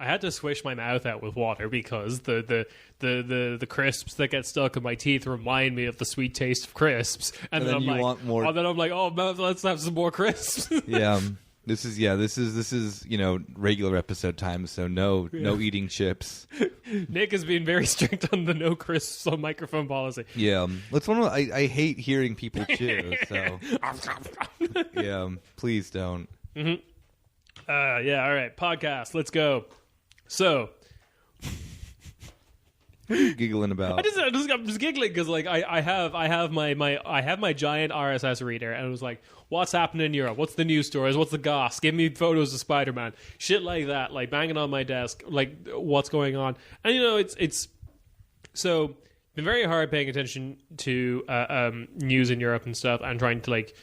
I had to swish my mouth out with water because the crisps that get stuck in my teeth remind me of the sweet taste of crisps, and then I'm you like, want more. Oh, then I'm like, oh man, let's have some more crisps. Yeah. This is regular episode time, so no eating chips. Nick has been very strict on the no crisps on microphone policy. Yeah, I hate hearing people chew. So yeah, please don't. Mm-hmm. Yeah, all right, podcast. Let's go. So. What are you giggling about? I'm just giggling because like I have my giant RSS reader, and it was like, what's happening in Europe? What's the news stories? What's the goss? Give me photos of Spider-Man, shit like that, like banging on my desk, like what's going on? And it's so been very hard paying attention to news in Europe and stuff, and trying to like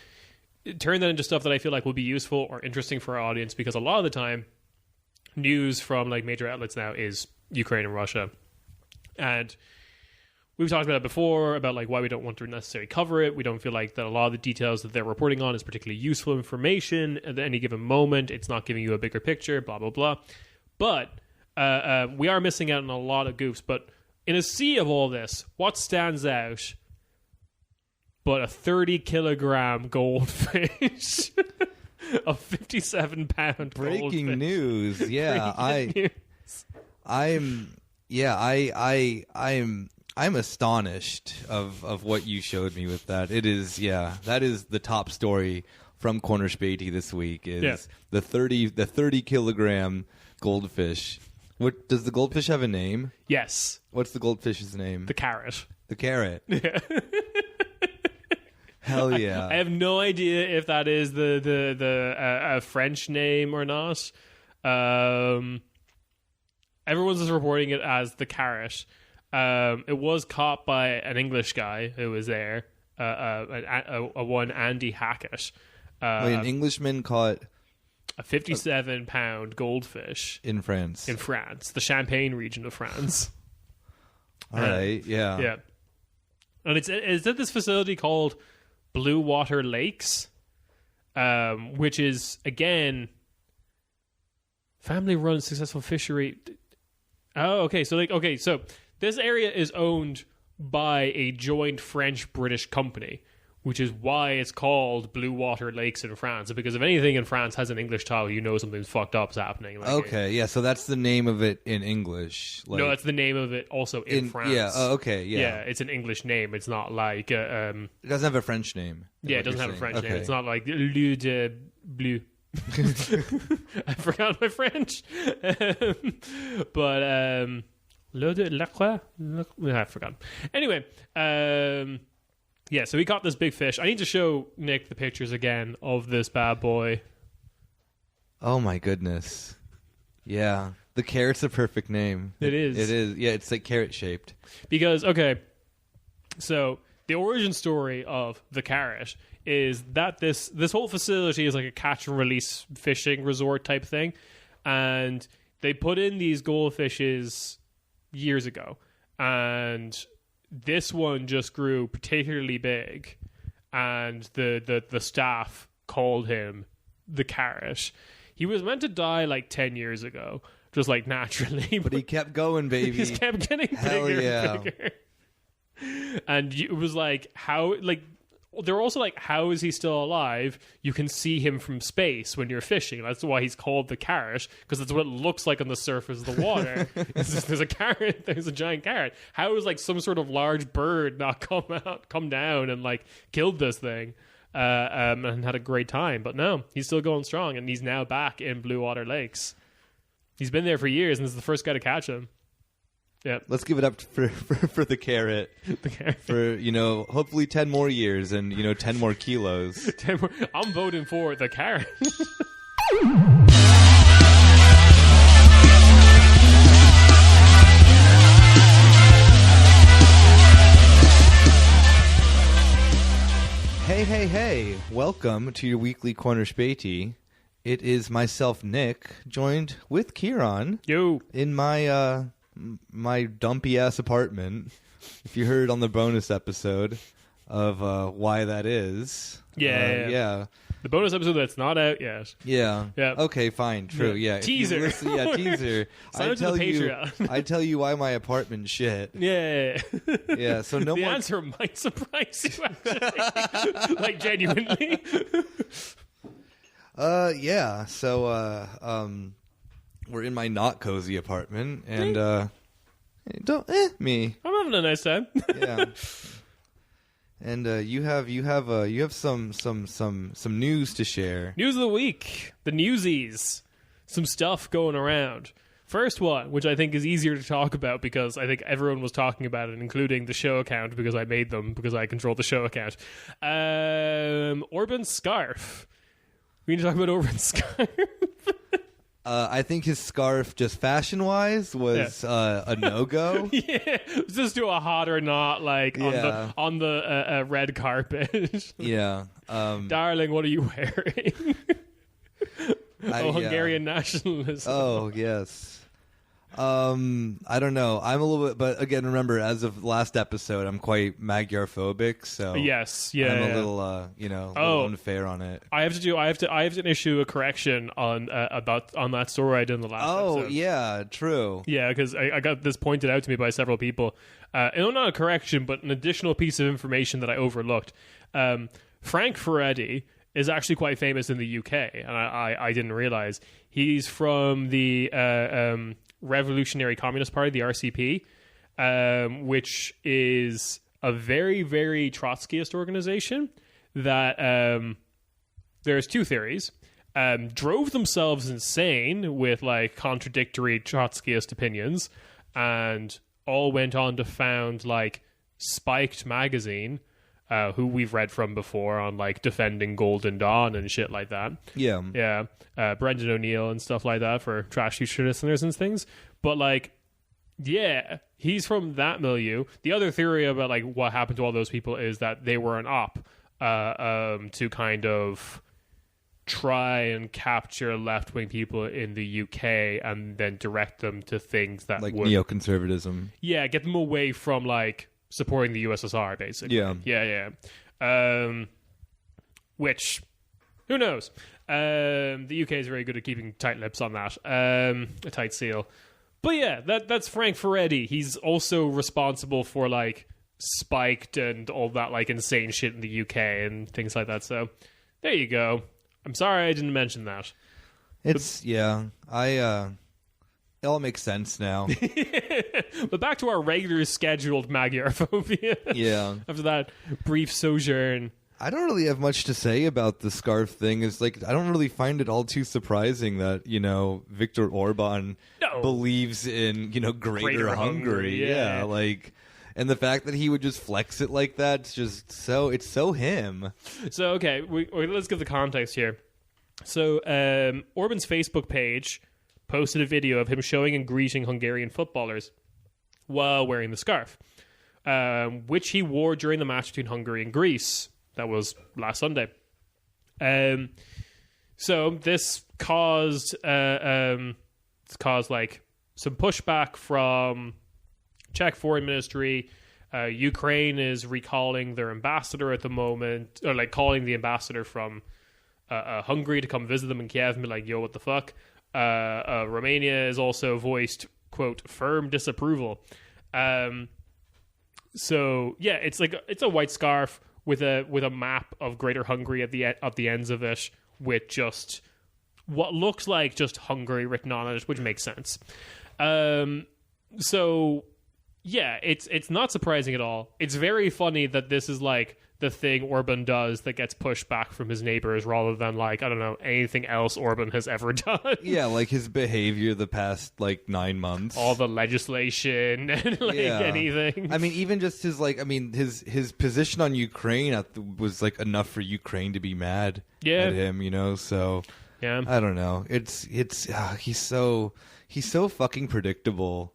turn that into stuff that I feel like will be useful or interesting for our audience, because a lot of the time news from like major outlets now is Ukraine and Russia. And we've talked about it before, about like why we don't want to necessarily cover it. We don't feel like that a lot of the details that they're reporting on is particularly useful information at any given moment. It's not giving you a bigger picture, blah, blah, blah. But we are missing out on a lot of goofs. But in a sea of all this, what stands out but a 30-kilogram goldfish? A 57-pound goldfish. Breaking news. Yeah, I'm astonished of what you showed me with that. That is the top story from Corner Späti this week is the 30 kilogram goldfish. What does the goldfish have a name? Yes. What's the goldfish's name? The carrot. The carrot. Yeah. Hell yeah. I have no idea if that is the French name or not. Everyone's just reporting it as the carrot. It was caught by an English guy who was there, one Andy Hackett. An Englishman caught a 57-pound goldfish in France. In France, the Champagne region of France. All right, yeah. Yeah. And it's at this facility called Blue Water Lakes, which is, again, family-run successful fishery. Oh, okay. So this area is owned by a joint French-British company, which is why it's called Blue Water Lakes in France. Because if anything in France has an English title, you know something fucked up is happening. Like, okay, yeah. So that's the name of it in English. Like, no, that's the name of it also in France. Yeah. Okay. Yeah. Yeah, it's an English name. It's not like it doesn't have a French name. Yeah, it doesn't have a French name. It's not like Lieu de Bleu. I forgot my French. But Le de la Croix? I forgot. Anyway, yeah, so we caught this big fish. I need to show Nick the pictures again of this bad boy. Oh my goodness. Yeah. The carrot's a perfect name. It is. It is. Yeah, it's like carrot shaped. Because, okay, so the origin story of the carrot is that this whole facility is like a catch and release fishing resort type thing, and they put in these goldfishes years ago, and this one just grew particularly big, and the staff called him the carrot. He was meant to die like 10 years ago, just like naturally, but he kept going, baby. He just kept getting bigger and bigger. And it was like, how, like, they're also like, how is he still alive? You can see him from space when you're fishing. That's why he's called the carrot, because that's what it looks like on the surface of the water. There's a carrot, there's a giant carrot. How is like some sort of large bird not come down and like killed this thing and had a great time? But no, he's still going strong, and he's now back in Blue Water Lakes. He's been there for years, and this is the first guy to catch him. Yeah, let's give it up for the carrot. The carrot. For, hopefully 10 more years and, 10 more kilos. 10 more. I'm voting for the carrot. Hey. Welcome to your weekly Corner Späti. It is myself, Nick, joined with Ciarán. Yo. In my dumpy ass apartment. If you heard on the bonus episode of why that is. Yeah. The bonus episode that's not out yet. Yeah. Yeah. Okay, fine. True. Yeah. Teaser. Teaser. Sign up to the Patreon. I tell you why my apartment shit. Yeah. Yeah. So no the more. answer might surprise you, actually. Like, genuinely. Yeah. So we're in my not cozy apartment, and me. I'm having a nice time. Yeah. And you have some news to share. News of the week. The newsies. Some stuff going around. First one, which I think is easier to talk about because I think everyone was talking about it, including the show account, because I made them, because I control the show account. Orban's scarf. We need to talk about Orban's scarf. I think his scarf, just fashion-wise, was a no-go. Yeah, just do a hot or not, like on the red carpet. Yeah, darling, what are you wearing? Hungarian nationalism. Oh yes. I don't know. I'm a little bit, but again, remember, as of last episode, I'm quite Magyar phobic. So yes, I'm a little, little unfair on it. I have to issue a correction on that story I did in the last episode. Oh yeah, true. Yeah, because I got this pointed out to me by several people. Not a correction, but an additional piece of information that I overlooked. Frank Ferretti is actually quite famous in the UK, and I didn't realize. He's from the Revolutionary Communist Party, the RCP, which is a very, very Trotskyist organization that there's two theories. Drove themselves insane with like contradictory Trotskyist opinions, and all went on to found like Spiked magazine, who we've read from before on like defending Golden Dawn and shit like that. Yeah. Brendan O'Neill and stuff like that for trash future listeners and things. But like, yeah, he's from that milieu. The other theory about like what happened to all those people is that they were an op to kind of try and capture left-wing people in the UK and then direct them to things that like would neoconservatism. Yeah, get them away from like supporting the USSR, basically. Yeah. Which, who knows? The UK is very good at keeping tight lips on that. A tight seal. But yeah, that's Frank Ferretti. He's also responsible for like Spiked and all that like insane shit in the UK and things like that. So there you go. I'm sorry I didn't mention that. It all makes sense now. But back to our regular scheduled Magyar phobia. Yeah. After that brief sojourn. I don't really have much to say about the scarf thing. It's like, I don't really find it all too surprising that, Viktor Orban believes in, greater Hungary. Yeah. Like, and the fact that he would just flex it like that, it's so him. So, okay, let's give the context here. So, Orban's Facebook page posted a video of him showing and greeting Hungarian footballers while wearing the scarf, which he wore during the match between Hungary and Greece. That was last Sunday. So this caused like some pushback from Czech Foreign Ministry. Ukraine is recalling their ambassador at the moment, or like calling the ambassador from Hungary to come visit them in Kiev and be like, yo, what the fuck? Romania has also voiced, quote, firm disapproval. So yeah, it's a white scarf with a map of Greater Hungary at the ends of it, with just what looks like just Hungary written on it, which makes sense. So yeah, it's not surprising at all. It's very funny that this is like the thing Orban does that gets pushed back from his neighbors, rather than like, I don't know, anything else Orban has ever done. Yeah, like his behavior the past like 9 months, all the legislation and like anything. I mean, even just his his position on Ukraine was like enough for Ukraine to be mad at him. So yeah, I don't know. He's so fucking predictable.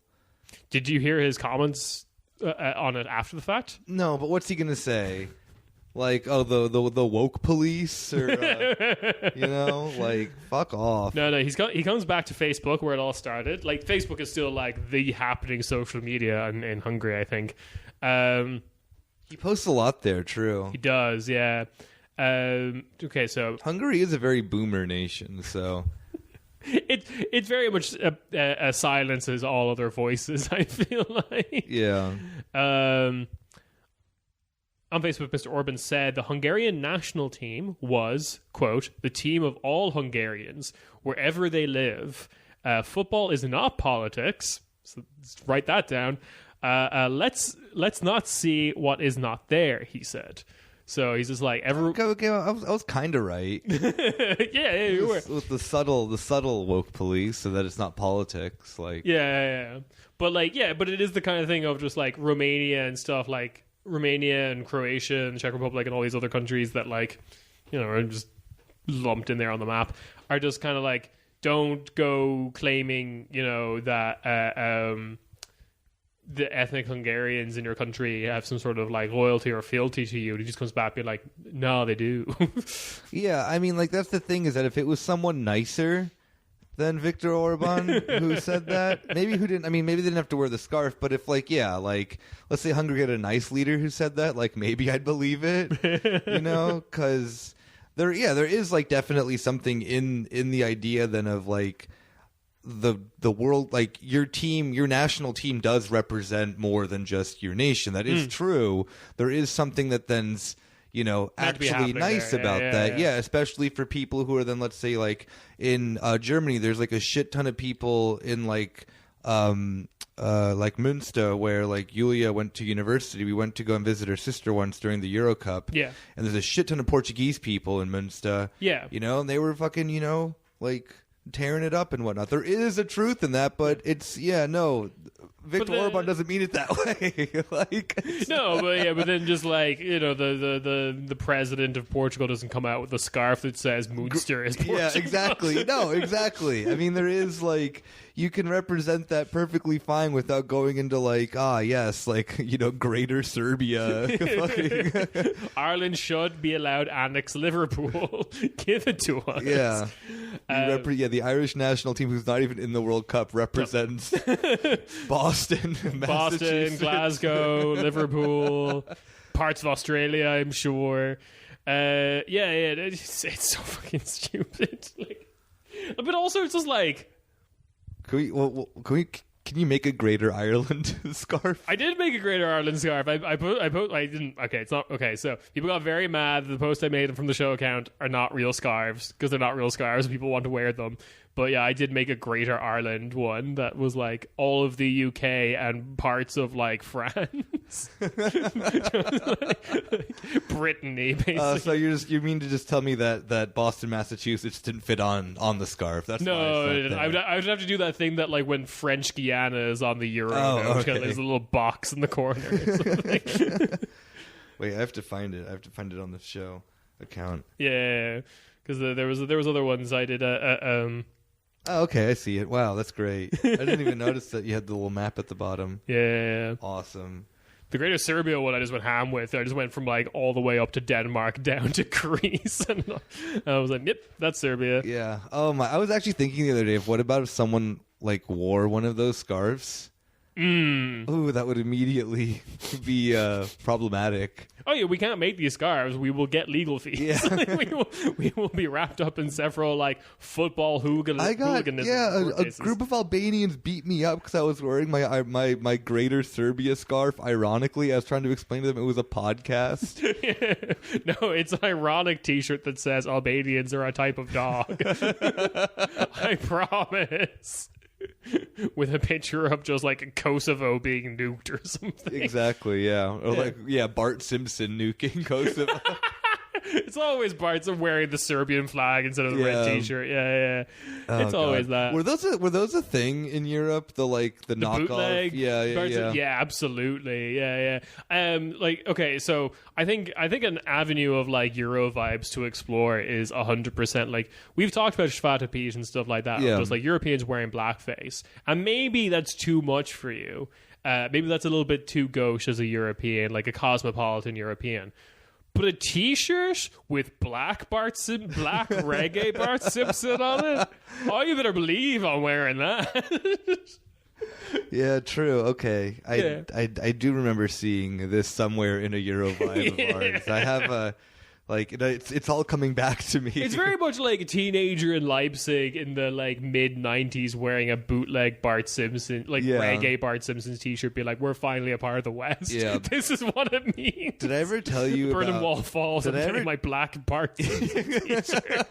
Did you hear his comments on it after the fact? No, but what's he gonna say? Like, oh, the woke police, or like, fuck off. No, he comes back to Facebook where it all started. Like, Facebook is still like the happening social media in Hungary, I think. He posts a lot there, true. He does, yeah. Okay, so Hungary is a very boomer nation, so it's very much silences all other voices. I feel like yeah. On Facebook, Mr. Orban said the Hungarian national team was, quote, the team of all Hungarians, wherever they live. Football is not politics. So let's write that down. Let's not see what is not there, he said. So he's just like, Okay, I was kind of right. yeah, you were. With the subtle woke police, so that it's not politics. Like, yeah. But but it is the kind of thing of just like Romania and stuff, like Romania and Croatia and Czech Republic and all these other countries that are just lumped in there on the map, are just kind of like, don't go claiming, that the ethnic Hungarians in your country have some sort of like loyalty or fealty to you. And he just comes back being like, no, they do. yeah, I mean, like, that's the thing, is that if it was someone nicer than Viktor Orban who said that, maybe they didn't have to wear the scarf, but if let's say Hungary had a nice leader who said that, like, maybe I'd believe it, because there is like definitely something in the idea then of like the world, like your national team does represent more than just your nation. That is true. There is something that then's actually nice about that. Yeah, especially for people who are then, let's say, like in Germany, there's like a shit ton of people in like Münster, where like Julia went to university. We went to go and visit her sister once during the Euro Cup. Yeah, and there's a shit ton of Portuguese people in Münster. Yeah, and they were fucking like tearing it up and whatnot. There is a truth in that, but it's Viktor Orban doesn't mean it that way. but then just like the president of Portugal doesn't come out with a scarf that says Munster is Portugal. Yeah, exactly. No, exactly. I mean, there is like, you can represent that perfectly fine without going into like, greater Serbia. Ireland should be allowed to annex Liverpool. Give it to us. Yeah. The Irish national team, who's not even in the World Cup, represents Boston, Glasgow, Liverpool, parts of Australia, I'm sure. It's so fucking stupid. But also, it's just like, can you make a Greater Ireland scarf? I did make a Greater Ireland scarf. I didn't. Okay, it's not okay. So people got very mad that the post I made from the show account are not real scarves, because they're not real scarves. People want to wear them. But yeah, I did make a Greater Ireland one that was like all of the UK and parts of like France, Brittany, basically. So you mean to just tell me that Boston, Massachusetts didn't fit on the scarf? That's no. I would have to do that thing that like when French Guiana is on the Euro, there's a little box in the corner. Or something. Wait, I have to find it. On the show account. Yeah, because there was other ones I did. Oh, okay, I see it. Wow, that's great. I didn't even notice that you had the little map at the bottom. Yeah. Awesome. The Greater Serbia one I just went ham with. I just went from like all the way up to Denmark down to Greece. And I was like, yep, that's Serbia. Yeah. Oh my, I was actually thinking the other day, what about if someone like wore one of those scarves? Ooh, that would immediately be problematic. Oh yeah, we can't make these scarves. We will get legal fees. Yeah. we will be wrapped up in several like football hooliganism. A group of Albanians beat me up because I was wearing my Greater Serbia scarf. Ironically, I was trying to explain to them it was a podcast. No, it's an ironic T-shirt that says Albanians are a type of dog. I promise. With a picture of just like Kosovo being nuked or something. Exactly, yeah. Or Bart Simpson nuking Kosovo. It's always Bart's wearing the Serbian flag instead of the red T-shirt. Yeah. It's always that. Were those a thing in Europe? The knockoff. Bootleg? Yeah, absolutely. Yeah. Okay, so I think an avenue of like Euro vibes to explore is 100% like we've talked about Svata Pete and stuff like that. Yeah. Just like Europeans wearing blackface, and maybe that's too much for you. Maybe that's a little bit too gauche as a European, like a cosmopolitan European. But a T-shirt with black reggae Bart Simpson on it? Oh, you better believe I'm wearing that. Yeah, true. Okay, I do remember seeing this somewhere in a Euro vibe of ours. I have Like it's all coming back to me. It's very much like a teenager in Leipzig in the like mid '90s wearing a bootleg Bart Simpson, like reggae Bart Simpson's t-shirt, be like, "We're finally a part of the West." Yeah, this is what it means. Did I ever tell you Berlin about... Wall falls? I'm wearing my black Bart Simpson t-shirt.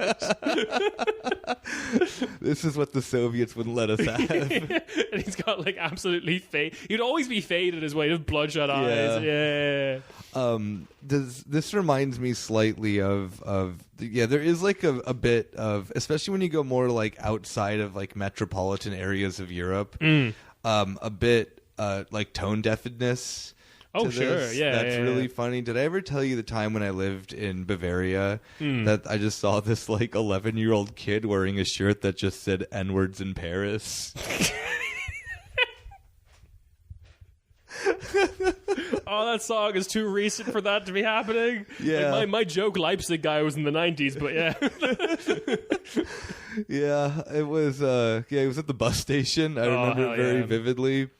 This is what the Soviets wouldn't let us have. And he's got like absolutely fade. He'd always be faded as well. He has bloodshot eyes. Yeah. This reminds me slightly of there is like a bit of, especially when you go more like outside of like metropolitan areas of Europe, a bit like tone deafness. Oh, sure. That's really funny. Did I ever tell you the time when I lived in Bavaria that I just saw this like 11-year-old kid wearing a shirt that just said N-words in Paris? Oh, that song is too recent for that to be happening. Yeah. Like my joke Leipzig guy was in the 90s, but yeah. Yeah, it was it was at the bus station. I remember it very vividly.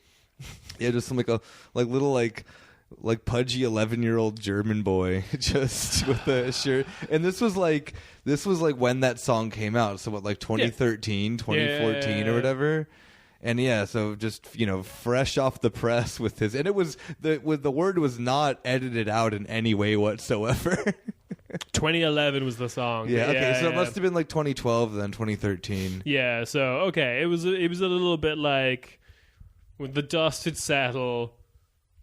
Yeah, just some like pudgy 11-year-old German boy just with a shirt. And this was like when that song came out. So what, like 2013, 2014 or whatever. And yeah, so just, fresh off the press with his, and it was the word was not edited out in any way whatsoever. 2011 was the song. Yeah, okay, so it must have been like 2012 then 2013. Yeah, so okay, it was a little bit like when the dust had settled,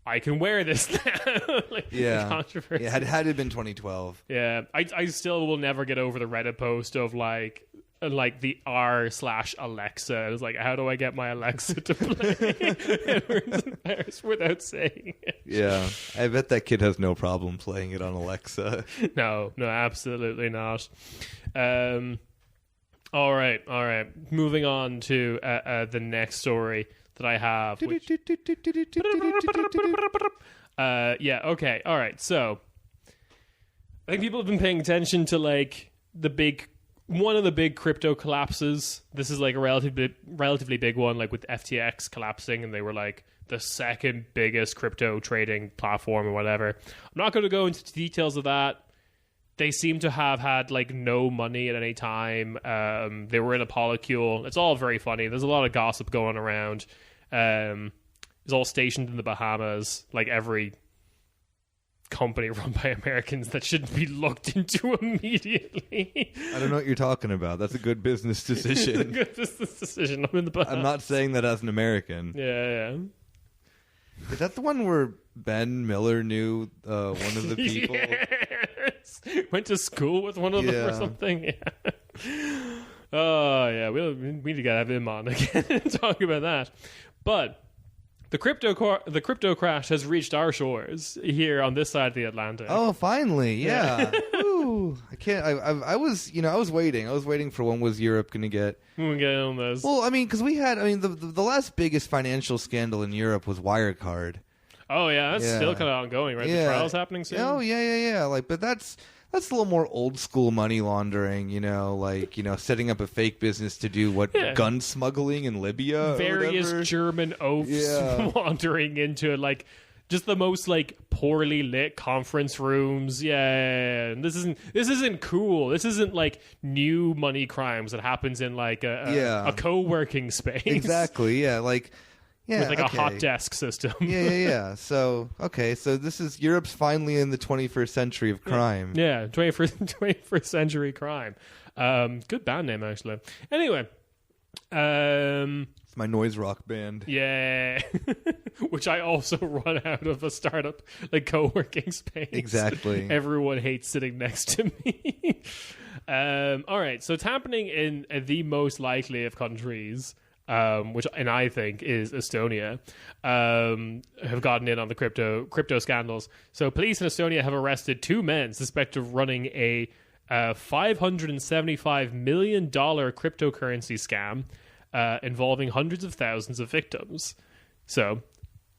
I can wear this now. Controversy. Yeah, had it been 2012. Yeah, I still will never get over the Reddit post of like the r/Alexa. It was like, how do I get my Alexa to play Edwards in Paris without saying it? Yeah, I bet that kid has no problem playing it on Alexa. No, absolutely not. All right. Moving on to the next story that I have. Okay. All right. So I think people have been paying attention to like one of the big crypto collapses. This is like a relatively big one, like with FTX collapsing, and they were like the second biggest crypto trading platform or whatever. I'm not going to go into details of that. They seem to have had like no money at any time. They were in a polycule. It's all very funny. There's a lot of gossip going around. It's all stationed in the Bahamas, like every company run by Americans that shouldn't be looked into immediately. I don't know what you're talking about. That's a good business decision. It's a good business decision. I'm in the Bahamas. I'm not saying that as an American. Yeah. Is that the one where Ben Miller knew one of the people? Yes. Went to school with one of them or something? Yeah. Oh, yeah. We need to have him on again and talk about that. But the crypto crash has reached our shores here on this side of the Atlantic. Oh, finally, yeah. Ooh, I can't. I was waiting. I was waiting for when was Europe going to get. When we get on this. Well, I mean, because we had. I mean, the last biggest financial scandal in Europe was Wirecard. Oh yeah, that's still kind of ongoing, right? Yeah. The trial's happening soon. Oh yeah. Like, but that's a little more old school money laundering, setting up a fake business to do gun smuggling in Libya. Various German oafs wandering into like just the most like poorly lit conference rooms. Yeah. And this isn't cool. This isn't like new money crimes that happens in like a co-working space. Exactly. Yeah. Like. Yeah, with like a hot desk system. Yeah. So, so this is Europe's finally in the 21st century of crime. Yeah, 21st century crime. Good band name, actually. Anyway. It's my noise rock band. Yeah. Which I also run out of a startup, like co-working space. Exactly. Everyone hates sitting next to me. All right, so it's happening in the most likely of countries, which I think is Estonia, have gotten in on the crypto scandals. So police in Estonia have arrested 2 men suspected of running a $575 million cryptocurrency scam involving hundreds of thousands of victims. So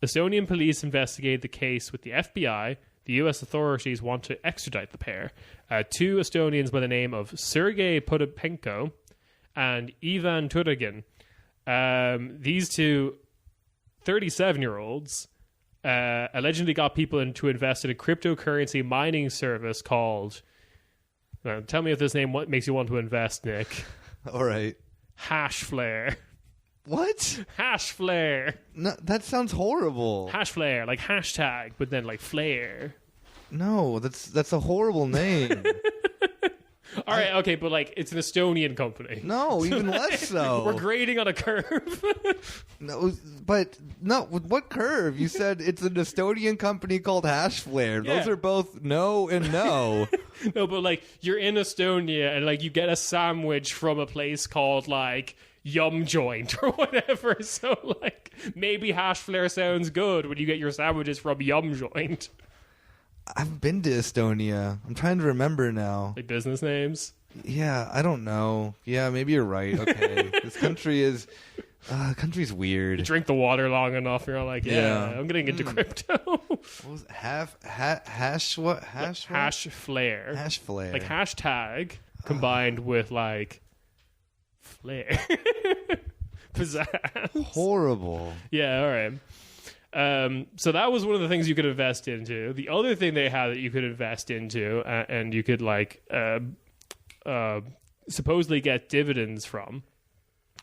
Estonian police investigated the case with the FBI. The U.S. authorities want to extradite the pair. 2 Estonians by the name of Sergei Potapenko and Ivan Turagin. These 2 37-year-olds allegedly got people to invest in a cryptocurrency mining service called Tell me if this name what makes you want to invest, Nick. All right. Hash flare. What? Hash flare. No, that sounds horrible. Hash flare, like hashtag, but then like flare. No, that's a horrible name. All right, okay, but like it's an Estonian company. No, even less so. We're grading on a curve. No, but no. What curve? You said it's an Estonian company called Hash Flare. Yeah. Those are both no and no. No, but like you're in Estonia and like you get a sandwich from a place called like Yum Joint or whatever. So like maybe hash flare sounds good when you get your sandwiches from Yum Joint. I've been to Estonia. I'm trying to remember now. Like business names? Yeah, I don't know. Yeah, maybe you're right. Okay, this country's weird. You drink the water long enough, you're like, yeah. I'm getting into crypto. What was it? Hash what? Hash flare. Hash flare. Like hashtag combined with like flare. Pizzazz. Horrible. Yeah, all right. So that was one of the things you could invest into. The other thing they had that you could invest into and you could like supposedly get dividends from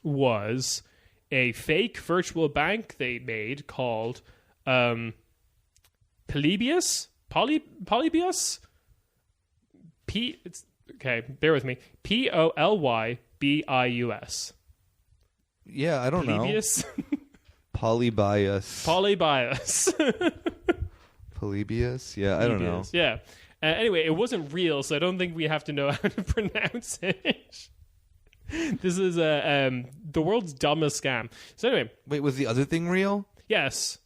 was a fake virtual bank they made called Polybius? Polybius? Okay, bear with me. Polybius. Yeah, I don't Polybius? know. Polybius. Polybius? Yeah, I don't know. Yeah. Anyway, it wasn't real, so I don't think we have to know how to pronounce it. This is the world's dumbest scam. So anyway. Wait, was the other thing real? Yes.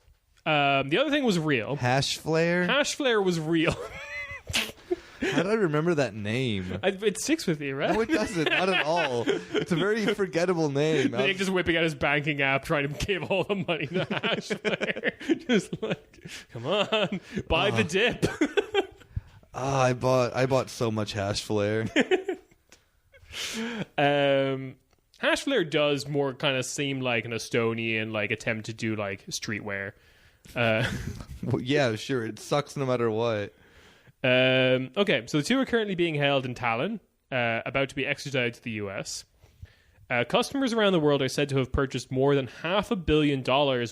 The other thing was real. Hash flare? Hash flare was real. How do I remember that name? It sticks with you, right? No, it doesn't. Not at all. It's a very forgettable name. Nick just whipping out his banking app, trying to give all the money to Hash flare. Just like, come on, buy the dip. I bought so much hash flare. Hash flare does more kind of seem like an Estonian like attempt to do like streetwear. Well, yeah, sure. It sucks no matter what. Okay, so the two are currently being held in Tallinn, about to be extradited to the US. Customers around the world are said to have purchased more than $500 million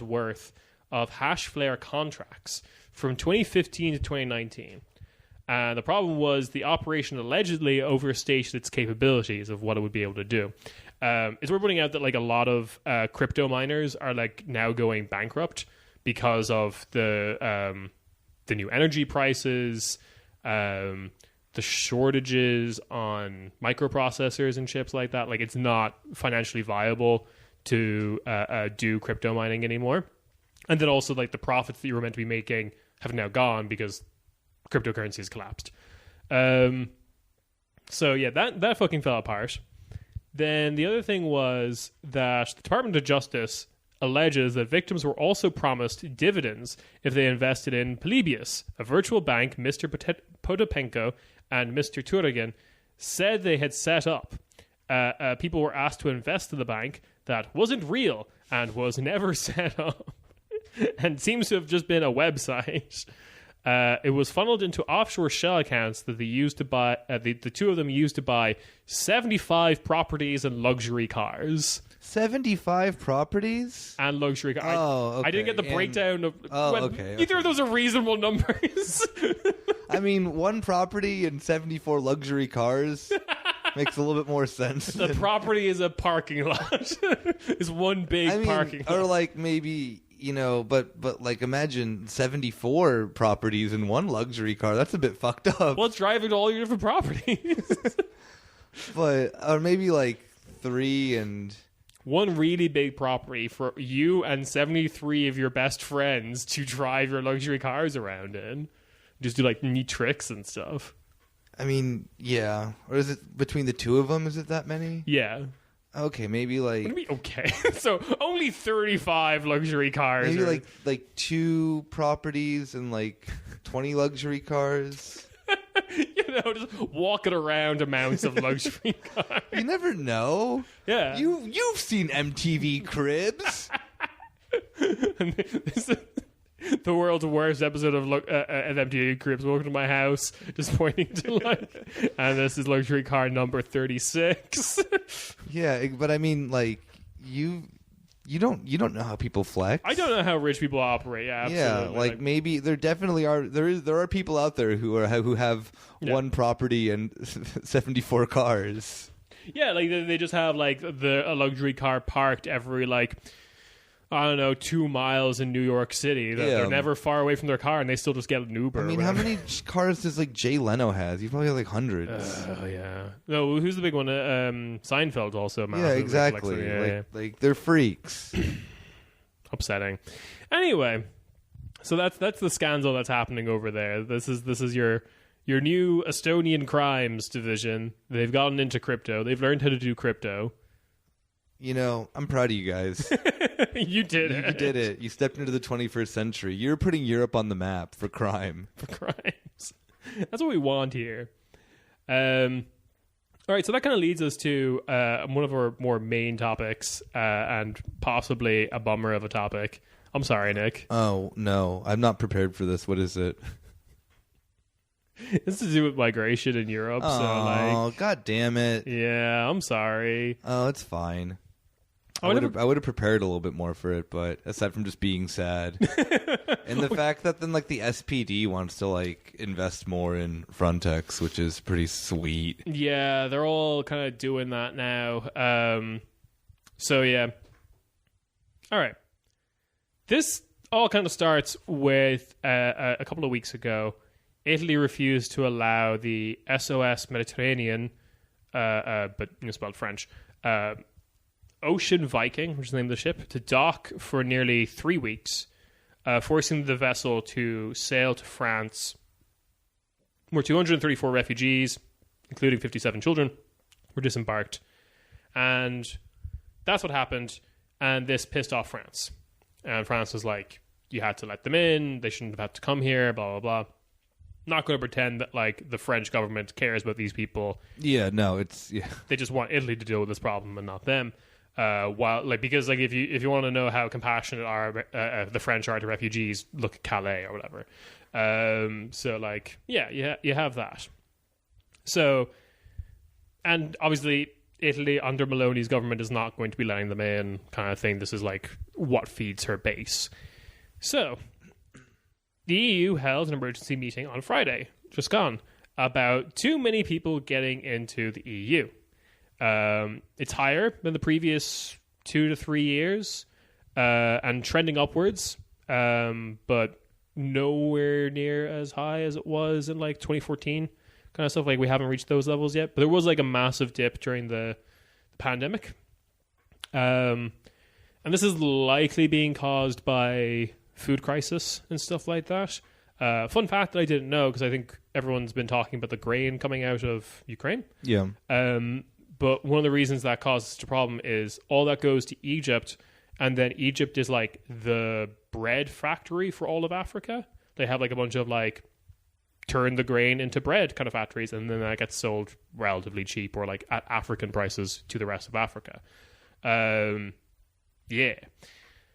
worth of hash flare contracts from 2015 to 2019. And the problem was the operation allegedly overstated its capabilities of what it would be able to do. It's worth pointing out that like a lot of crypto miners are like now going bankrupt because of the new energy prices, the shortages on microprocessors and chips like that. Like it's not financially viable to do crypto mining anymore. And then also like the profits that you were meant to be making have now gone because cryptocurrency has collapsed. So yeah, that fucking fell apart. Then the other thing was that the Department of Justice alleges that victims were also promised dividends if they invested in Polybius, a virtual bank Mr. Potapenko and Mr. Turagin said they had set up. People were asked to invest in the bank that wasn't real and was never set up and seems to have just been a website. It was funneled into offshore shell accounts that they used to buy. The two of them used to buy 75 properties and luxury cars. 75 properties And luxury cars. Oh, okay. I didn't get the breakdown of. Okay. Neither of those are reasonable numbers. I mean, one property and 74 luxury cars makes a little bit more sense. The property is a parking lot. It's one big parking lot. Or like maybe, but like imagine 74 properties and one luxury car. That's a bit fucked up. Well, it's driving to all your different properties. Or maybe like 3 and... One really big property for you and 73 of your best friends to drive your luxury cars around in. Just do like neat tricks and stuff. I mean, yeah. Or is it between the two of them? Is it that many? Yeah. Okay, maybe like... What do you mean, okay? So only 35 luxury cars. Maybe like 2 properties and like 20 luxury cars. Just walking around amounts of luxury cars. You never know. Yeah. You've seen MTV Cribs. the world's worst episode of MTV Cribs. Welcome to my house, just pointing to like, and this is luxury car number 36. Yeah, but I mean, like you don't know how people flex. I don't know how rich people operate. Yeah, absolutely. Yeah, like maybe there definitely are. There are people out there who have one property and 74 cars. Yeah, like they just have like a luxury car parked every like, I don't know, 2 miles in New York City. They're never far away from their car, and they still just get an Uber. I mean, how many cars does like Jay Leno has? He probably has like hundreds. Oh yeah. No, who's the big one? Seinfeld also. Yeah, exactly. Like they're freaks. Upsetting. Anyway, so that's the scandal that's happening over there. This is your new Estonian crimes division. They've gotten into crypto. They've learned how to do crypto. You know, I'm proud of you guys. You did it. You did it. You stepped into the 21st century. You're putting Europe on the map for crime. For crimes. That's what we want here. All right, so that kind of leads us to one of our more main topics, and possibly a bummer of a topic. I'm sorry, Nick. Oh, no. I'm not prepared for this. What is it? It's to do with migration in Europe. Oh, so like, God damn it. Yeah, I'm sorry. Oh, it's fine. I would have prepared a little bit more for it, but aside from just being sad. And the fact that then like the SPD wants to like invest more in Frontex, which is pretty sweet. Yeah, they're all kind of doing that now. So yeah. All right. This all kind of starts with a couple of weeks ago. Italy refused to allow the SOS Mediterranean, but spelled French, Ocean Viking, which is the name of the ship, to dock for nearly 3 weeks, forcing the vessel to sail to France, where 234 refugees, including 57 children, were disembarked. And that's what happened, and this pissed off France. And France was like, you had to let them in, they shouldn't have had to come here, blah, blah, blah. Not going to pretend that like the French government cares about these people. Yeah, no, they just want Italy to deal with this problem and not them. Because like if you want to know how compassionate the French are to refugees, look at Calais or whatever. So like you have that. So, and obviously Italy under Meloni's government is not going to be letting them in, kind of thing. This is like what feeds her base. So the EU held an emergency meeting on Friday, just gone, about too many people getting into the EU. It's higher than the previous 2 to 3 years, and trending upwards, but nowhere near as high as it was in like 2014 kind of stuff. Like we haven't reached those levels yet, but there was like a massive dip during the pandemic. And this is likely being caused by food crisis and stuff like that. Fun fact that I didn't know, because I think everyone's been talking about the grain coming out of Ukraine. Yeah. But one of the reasons that causes such a problem is all that goes to Egypt, and then Egypt is like the bread factory for all of Africa. They have like a bunch of like turn the grain into bread kind of factories, and then that gets sold relatively cheap or like at African prices to the rest of Africa. Yeah.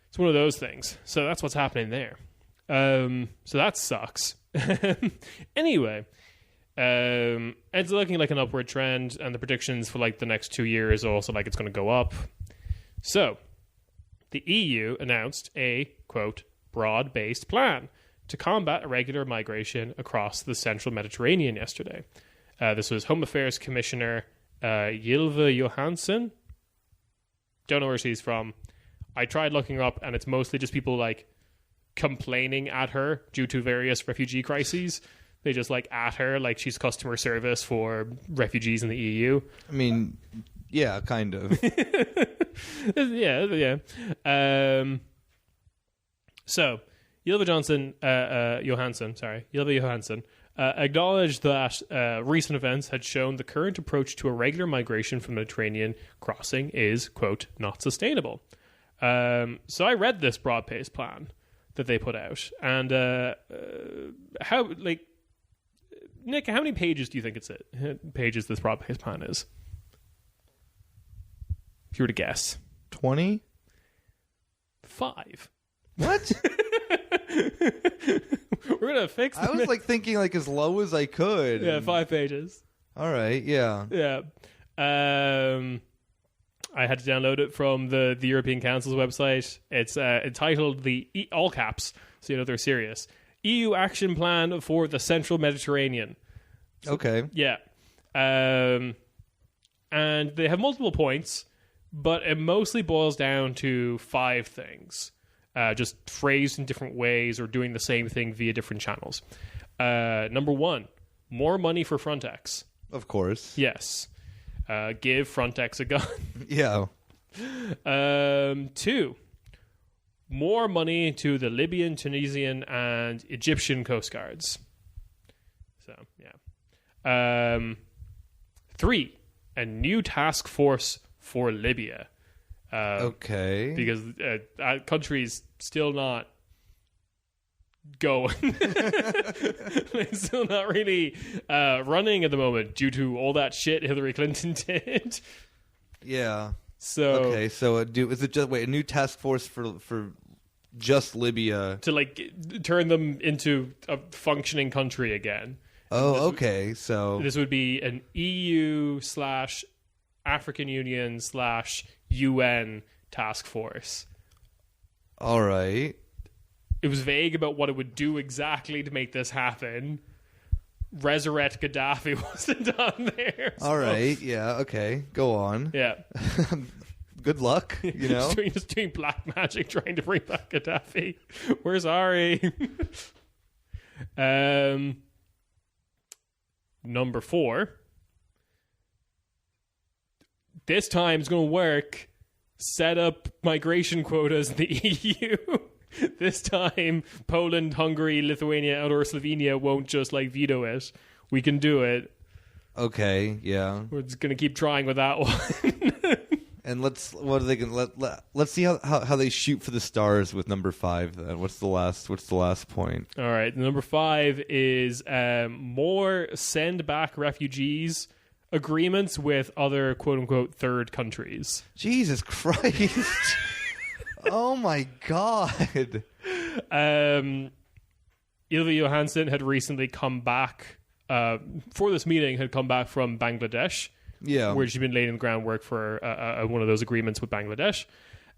It's one of those things. So that's what's happening there. So that sucks. Anyway, it's looking like an upward trend, and the predictions for like the next 2 years are also like it's going to go up. So the EU announced a, quote, broad-based plan to combat irregular migration across the central Mediterranean yesterday. This was Home Affairs Commissioner Ylva Johansson. Don't know where she's from. I tried looking her up, and it's mostly just people like complaining at her due to various refugee crises. They just like at her like she's customer service for refugees in the EU. I mean, yeah, kind of. yeah. So Ylva Johansson acknowledged that recent events had shown the current approach to irregular migration from the Mediterranean crossing is, quote, not sustainable. So I read this broad-based plan that they put out, and Nick, how many pages do you think pages this broad-based plan is? If you were to guess. 20? 5. What? We're gonna fix. I was like thinking like as low as I could. Yeah, 5 pages. All right. Yeah. Yeah. I had to download it from the European Council's website. It's entitled all caps, so you know they're serious. EU Action Plan for the Central Mediterranean. Okay. Yeah. And they have multiple points, but it mostly boils down to 5 things. Just phrased in different ways or doing the same thing via different channels. Number 1, more money for Frontex. Of course. Yes. Give Frontex a gun. Yeah. 2, more money to the Libyan, Tunisian, and Egyptian coast guards. So, yeah. 3, a new task force for Libya. Okay. Because that country's still not going. It's still not really running at the moment due to all that shit Hillary Clinton did. Yeah. So okay. So is it just a new task force for just Libya to like turn them into a functioning country again? Oh, okay. So this would be an EU/African Union/UN task force. All right. It was vague about what it would do exactly to make this happen. Resurrect Gaddafi wasn't on there. So. All right. Yeah. Okay. Go on. Yeah. Good luck. You know, just doing black magic trying to bring back Gaddafi. Where's Ari? Number 4. This time it's going to work. Set up migration quotas in the EU. This time, Poland, Hungary, Lithuania, or Slovenia won't just like veto it. We can do it. Okay, yeah. We're just gonna keep trying with that one. And let's see how they shoot for the stars with number 5. Then what's the last point? All right, number 5 is more send back refugees agreements with other quote unquote third countries. Jesus Christ. Oh my God. Ylva Johansson had recently come back for this meeting, had come back from Bangladesh, where she'd been laying the groundwork for one of those agreements with Bangladesh.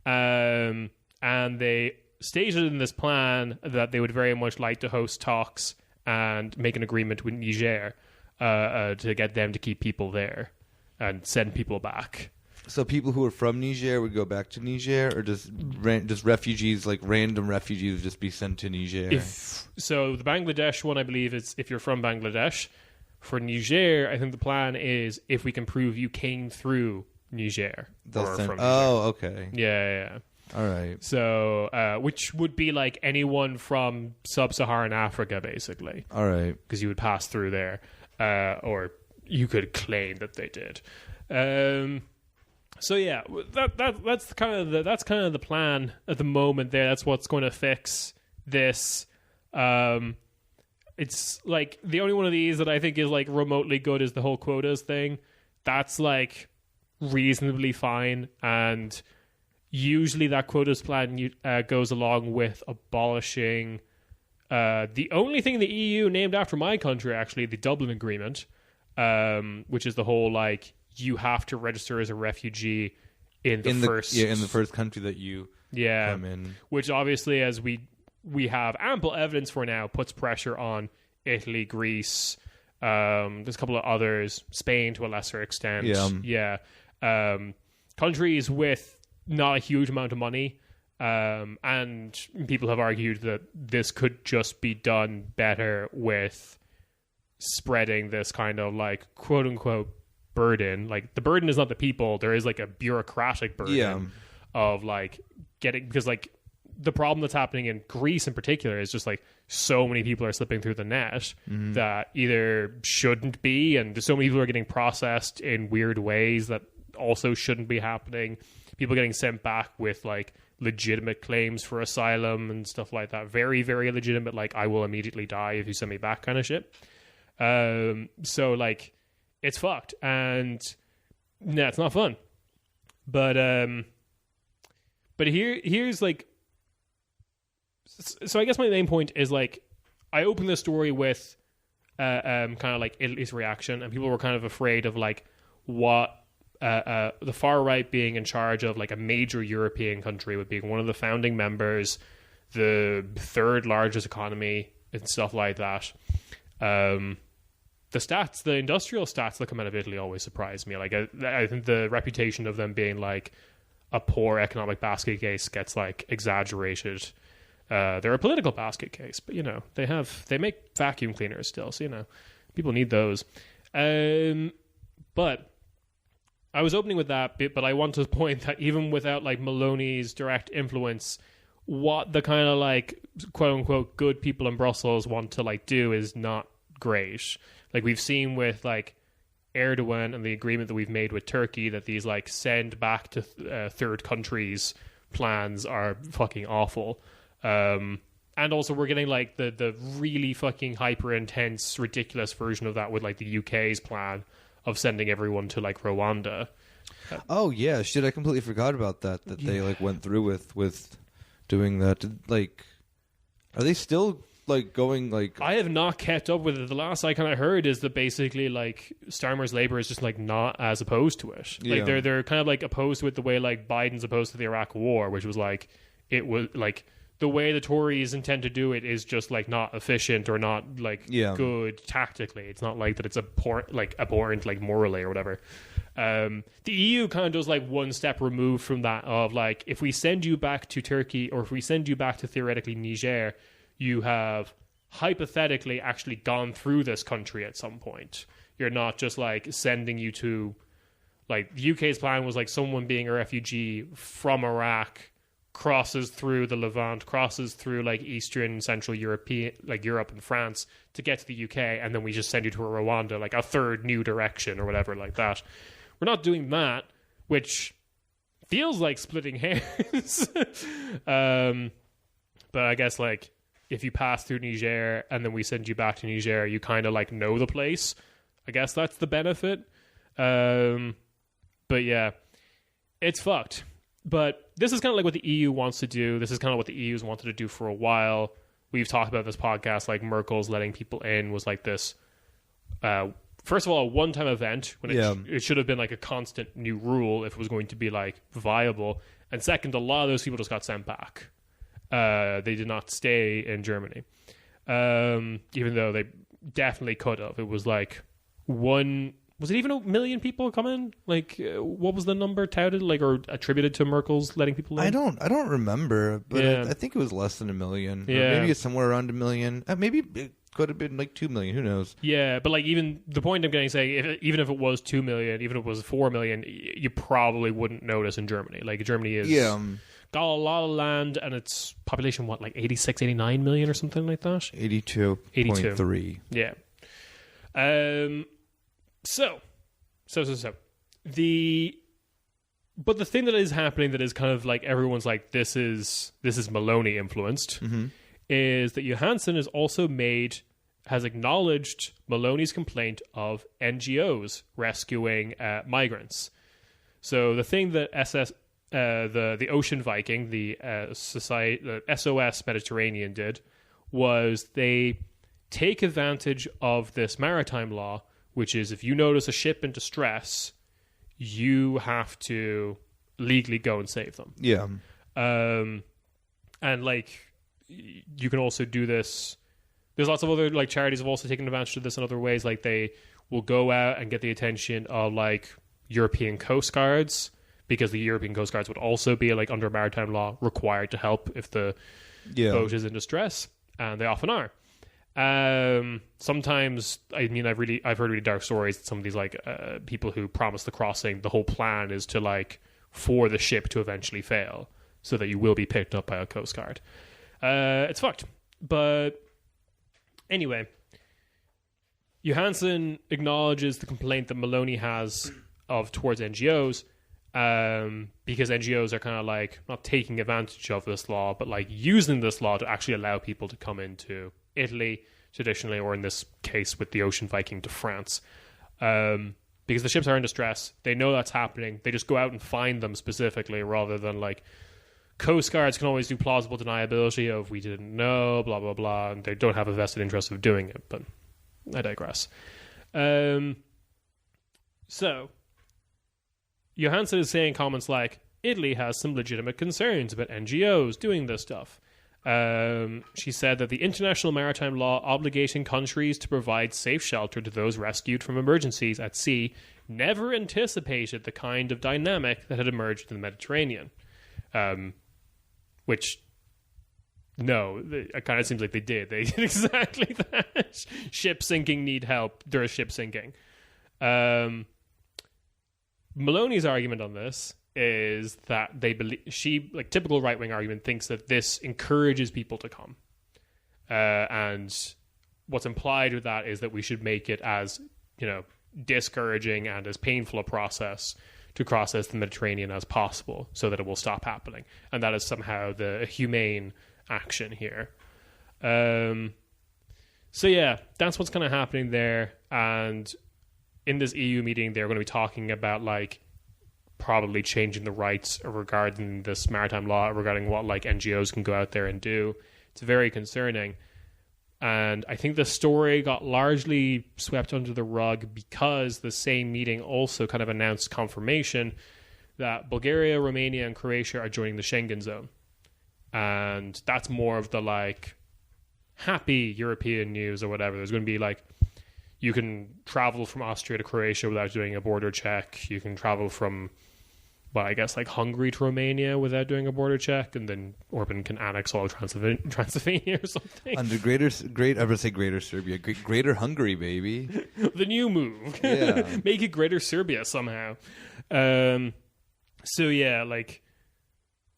And they stated in this plan that they would very much like to host talks and make an agreement with Niger to get them to keep people there and send people back. So people who are from Niger would go back to Niger, or just refugees, like random refugees, would just be sent to Niger? So the Bangladesh one, I believe, is if you're from Bangladesh. For Niger, I think the plan is if we can prove you came through Niger. From Niger. Oh, okay. Yeah. All right. So, which would be like anyone from sub-Saharan Africa, basically. All right. Because you would pass through there, or you could claim that they did. So yeah, that's kind of the plan at the moment. That's what's going to fix this. It's like the only one of these that I think is like remotely good is the whole quotas thing. That's like reasonably fine, and usually that quotas plan goes along with abolishing the only thing in the EU named after my country, actually, the Dublin Agreement, which is the whole like you have to register as a refugee in the first country that you come in, which obviously, as we have ample evidence for now, puts pressure on Italy, Greece, there's a couple of others, Spain to a lesser extent, countries with not a huge amount of money, and people have argued that this could just be done better with spreading this kind of like quote unquote burden. Like the burden is not the people, there is like a bureaucratic burden of like getting, because like the problem that's happening in Greece in particular is just like so many people are slipping through the net that either shouldn't be, and so many people are getting processed in weird ways that also shouldn't be happening. People getting sent back with like legitimate claims for asylum and stuff like that, very very legitimate, like I will immediately die if you send me back kind of shit. So like it's fucked, and no, it's not fun. But here's like So I guess my main point is like I opened this story with kind of like Italy's reaction, and people were kind of afraid of like what the far right being in charge of like a major European country, with being one of the founding members, the third largest economy and stuff like that. The industrial stats that come out of Italy always surprise me. Like I think the reputation of them being like a poor economic basket case gets like exaggerated. They're a political basket case, but they make vacuum cleaners still, so people need those. But I was opening with that bit, but I want to point that even without like Meloni's direct influence, what the kind of like quote unquote good people in Brussels want to like do is not great. Like we've seen with like Erdogan and the agreement that we've made with Turkey, that these like send back to third countries plans are fucking awful. And also we're getting like the really fucking hyper intense ridiculous version of that with like the UK's plan of sending everyone to like Rwanda. Oh yeah, shit! I completely forgot about that. They like went through with doing that. Like, are they still like going like? I have not kept up with it. The last I kind of heard is that basically like Starmer's Labour is just like not as opposed to it. Like they're kind of like opposed to it the way like Biden's opposed to the Iraq War, which was like it was like. The way the Tories intend to do it is just like not efficient or not like good tactically. It's not like that it's abhorrent like morally or whatever. The EU kind of does like one step removed from that of like, if we send you back to Turkey or if we send you back to theoretically Niger, you have hypothetically actually gone through this country at some point. You're not just like sending you to like the UK's plan was like someone being a refugee from Iraq crosses through the Levant, crosses through like Eastern Central European, like Europe and France to get to the UK, and then we just send you to a Rwanda, like a third new direction or whatever like that. We're not doing that, which feels like splitting hairs. But I guess like if you pass through Niger and then we send you back to Niger, you kind of like know the place. I guess that's the benefit. But yeah, it's fucked. But this is kind of like what the EU wants to do. This is kind of what the EU's wanted to do for a while. We've talked about this podcast, like Merkel's letting people in was like this, first of all, a one-time event when it should have been like a constant new rule if it was going to be like viable. And second, a lot of those people just got sent back. They did not stay in Germany, even though they definitely could have. It was like was it even 1 million people come in? Like, what was the number touted, like, or attributed to Merkel's letting people in? I don't remember, but I think it was less than 1 million. Yeah, maybe it's somewhere around 1 million. Maybe it could have been like 2 million. Who knows? Yeah, but like even the point I'm getting saying, even if it was 2 million, even if it was 4 million, you probably wouldn't notice in Germany. Like Germany is got a lot of land, and its population like 86, 89 million or something like that. 82.3. Yeah. So, but the thing that is happening that is kind of like everyone's like this is Meloni influenced is that Johansson has acknowledged Meloni's complaint of NGOs rescuing migrants. So the thing that the Ocean Viking, the SOS Mediterranean did was they take advantage of this maritime law, which is if you notice a ship in distress, you have to legally go and save them. Yeah. And like you can also do this. There's lots of other like charities have also taken advantage of this in other ways. Like they will go out and get the attention of like European Coast Guards, because the European Coast Guards would also be like under maritime law required to help if the boat is in distress, and they often are. Sometimes, I mean, I've heard really dark stories that some of these like people who promise the crossing, the whole plan is to like for the ship to eventually fail so that you will be picked up by a Coast Guard. It's fucked. But anyway, Johansson acknowledges the complaint that Meloni has towards NGOs, because NGOs are kind of like not taking advantage of this law, but like using this law to actually allow people to come into Italy traditionally, or in this case with the Ocean Viking, to France, because the ships are in distress. They know that's happening. They just go out and find them specifically rather than like Coast Guards can always do plausible deniability of we didn't know, blah, blah, blah, and they don't have a vested interest of doing it, but I digress. So, Johansson is saying comments like, Italy has some legitimate concerns about NGOs doing this stuff. She said that the international maritime law obligating countries to provide safe shelter to those rescued from emergencies at sea never anticipated the kind of dynamic that had emerged in the Mediterranean. Which, no, it kind of seems like they did. They did exactly that. Ship sinking, need help. There's ship sinking. Maloney's argument on this is that they believe typical right-wing argument, thinks that this encourages people to come. And what's implied with that is that we should make it as, discouraging and as painful a process to cross the Mediterranean as possible so that it will stop happening. And that is somehow the humane action here. So yeah, that's what's kind of happening there. And in this EU meeting, they're going to be talking about probably changing the rights regarding this maritime law, regarding what NGOs can go out there and do. It's very concerning. And I think the story got largely swept under the rug because the same meeting also kind of announced confirmation that Bulgaria, Romania, and Croatia are joining the Schengen zone. And that's more of the happy European news or whatever. There's going to be you can travel from Austria to Croatia without doing a border check. You can travel from, Hungary to Romania without doing a border check, and then Orban can annex all of Transylvania or something. Under Greater Serbia, Greater Hungary, baby. The new move. Yeah. Make it Greater Serbia somehow. So yeah,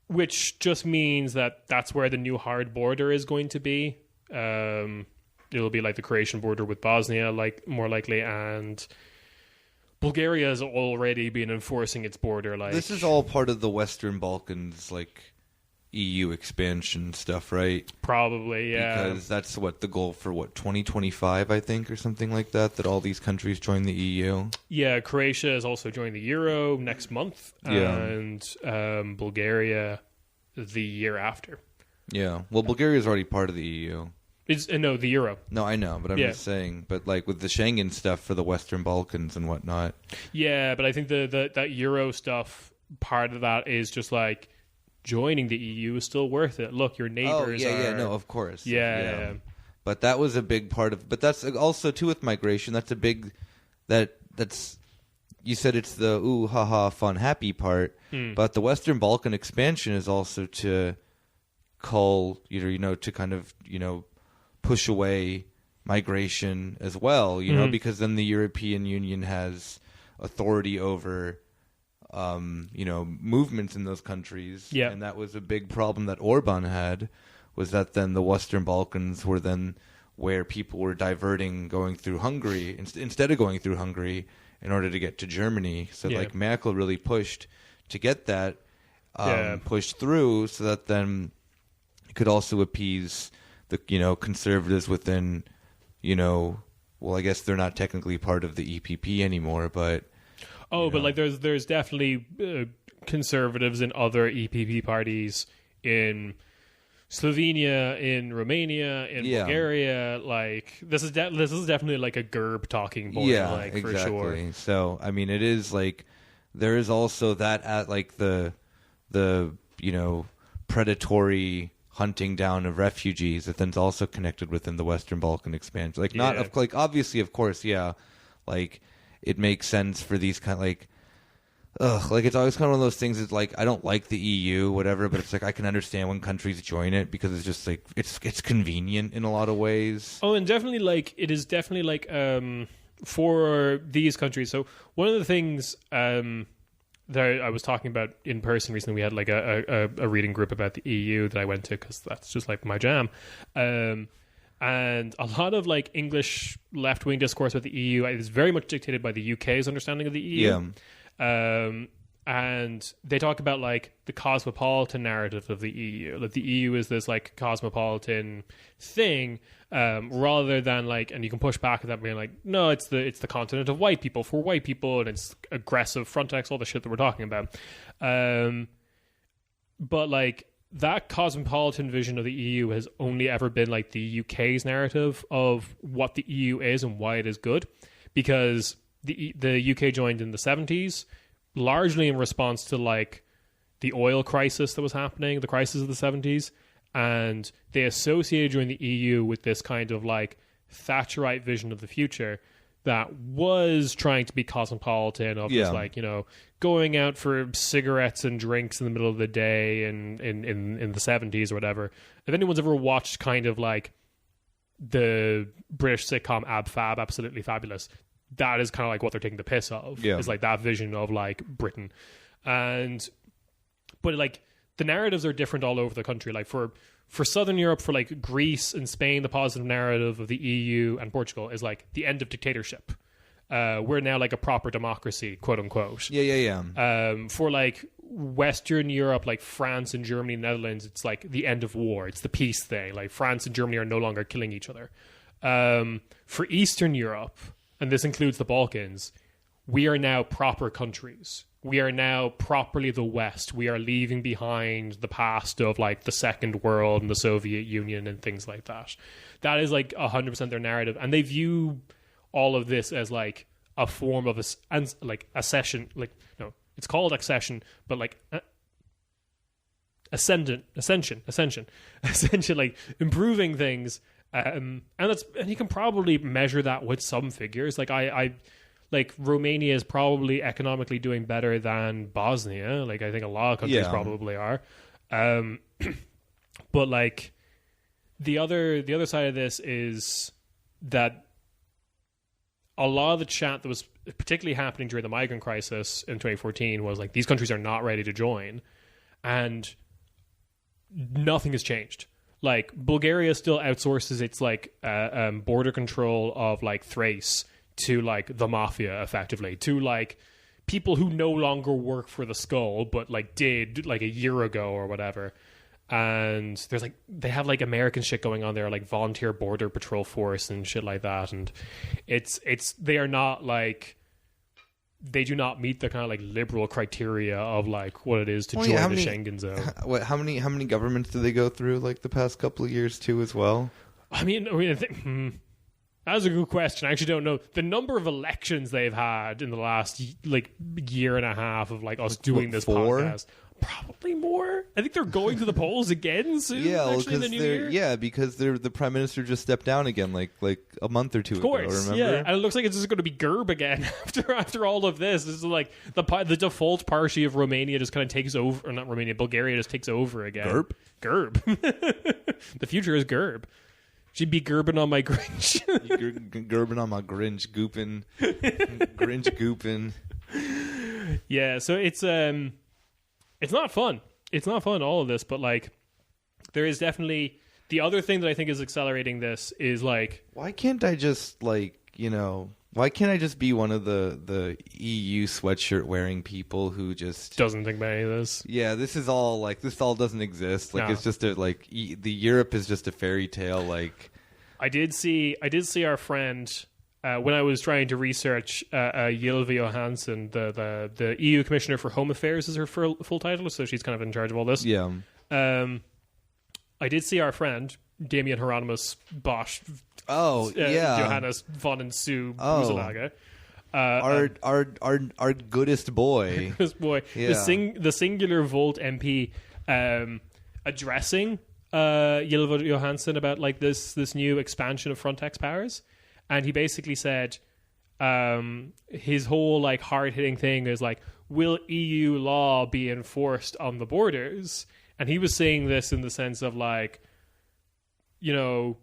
which just means that that's where the new hard border is going to be. It'll be the Croatian border with Bosnia, more likely, and Bulgaria has already been enforcing its border. This is all part of the Western Balkans, EU expansion stuff, right? Probably, yeah. Because that's the goal for 2025, I think, or something like that. That all these countries join the EU. Yeah, Croatia is also joining the Euro next month, and Bulgaria the year after. Yeah, well, Bulgaria is already part of the EU. No, the Euro. No, I know, but I'm just saying. But with the Schengen stuff for the Western Balkans and whatnot. Yeah, but I think that Euro stuff, part of that is just joining the EU is still worth it. Look, your neighbors no, of course. Yeah. But that was a big part of. But that's also too with migration. That's a big. That's. You said it's the ooh ha ha fun happy part, but the Western Balkan expansion is also to call to kind of push away migration as well, because then the European Union has authority over, movements in those countries. Yeah. And that was a big problem that Orban had, was that then the Western Balkans were then where people were diverting, going through Hungary, instead of going through Hungary in order to get to Germany. So Merkel really pushed to get that pushed through so that then it could also appease the conservatives within, I guess they're not technically part of the EPP anymore, but but there's definitely conservatives in other EPP parties in Slovenia, in Romania, in Bulgaria. This is definitely a GERB talking point. Exactly. For sure. So I mean, it is there is also that at the predatory hunting down of refugees that then's also connected within the Western Balkan expansion. Obviously, of course, it makes sense for these kind of it's always kind of one of those things. It's I don't like the EU, whatever, but it's I can understand when countries join it because it's just it's convenient in a lot of ways. Oh, and definitely it is definitely for these countries. So one of the things that I was talking about in person recently, we had a reading group about the EU that I went to because that's just my jam. And a lot of English left-wing discourse about the EU is very much dictated by the UK's understanding of the EU. Yeah. And they talk about the cosmopolitan narrative of the EU. The EU is this cosmopolitan thing, rather than and you can push back at that being no, it's the continent of white people for white people, and it's aggressive Frontex, all the shit that we're talking about. but like that cosmopolitan vision of the EU has only ever been like the UK's narrative of what the EU is and why it is good, because the UK joined in the 70s, largely in response to like the oil crisis that was happening, the crisis of the 70s, and they associated joining the EU with this kind of like Thatcherite vision of the future that was trying to be cosmopolitan, of just like, you know, going out for cigarettes and drinks in the middle of the day and in the 70s or whatever. If anyone's ever watched kind of like the British sitcom Ab Fab, Absolutely Fabulous, that is kind of like what they're taking the piss of. Yeah. It's like that vision of like Britain. But like the narratives are different all over the country. Like for Southern Europe, for like Greece and Spain, the positive narrative of the EU and Portugal is like the end of dictatorship. We're now like a proper democracy, quote unquote. Yeah. For like Western Europe, like France and Germany and Netherlands, it's like the end of war. It's the peace thing. Like France and Germany are no longer killing each other. For Eastern Europe, and this includes the Balkans, we are now proper countries. We are now properly the West. We are leaving behind the past of like the Second World and the Soviet Union and things like that. That is like 100% their narrative. And they view all of this as like a form of accession. Like, no, it's called accession, but like ascension, like improving things. And you can probably measure that with some figures. Like like Romania is probably economically doing better than Bosnia. Like I think a lot of countries probably are. But like the other side of this is that a lot of the chat that was particularly happening during the migrant crisis in 2014 was like these countries are not ready to join, and nothing has changed. Like Bulgaria still outsources its like border control of like Thrace to like the mafia, effectively, to like people who no longer work for the Skull but like did like a year ago or whatever. And there's like they have like American shit going on there, like volunteer border patrol force and shit like that. And it's they are not like, they do not meet the kind of like liberal criteria of like what it is to join the Schengen zone. How many governments do they go through like the past couple of years too as well? I think that's a good question. I actually don't know the number of elections they've had in the last like year and a half of like us doing this podcast. Probably more. I think they're going to the polls again soon. Because the prime minister just stepped down again, like a month or two ago. Remember? Yeah, and it looks like it's just going to be GERB again after all of this. This is like the default party of Romania just kind of takes over, or not Romania, Bulgaria just takes over again. GERB. The future is GERB. She'd be gerbing on my Grinch. Gerbing on my Grinch, gooping, Grinch gooping. Yeah, so it's not fun. It's not fun, all of this, but like there is definitely the other thing that I think is accelerating this is like, why can't I just like, you know, why can't I just be one of the EU sweatshirt wearing people who just doesn't think about any of this? Yeah, this all doesn't exist. Like, no. It's just the Europe is just a fairy tale. Like, I did see our friend when I was trying to research Ylva Johansson, the EU Commissioner for Home Affairs is her full title, so she's kind of in charge of all this. Yeah. I did see our friend Damian Hieronymus Bosch. Johannes von and Sue Buzelaga. Our goodest boy. Goodest boy. Yeah. The singular Volt MP addressing Ylva Johansson about like this new expansion of Frontex powers. And he basically said his whole like hard-hitting thing is like, will EU law be enforced on the borders? And he was saying this in the sense of like, you know,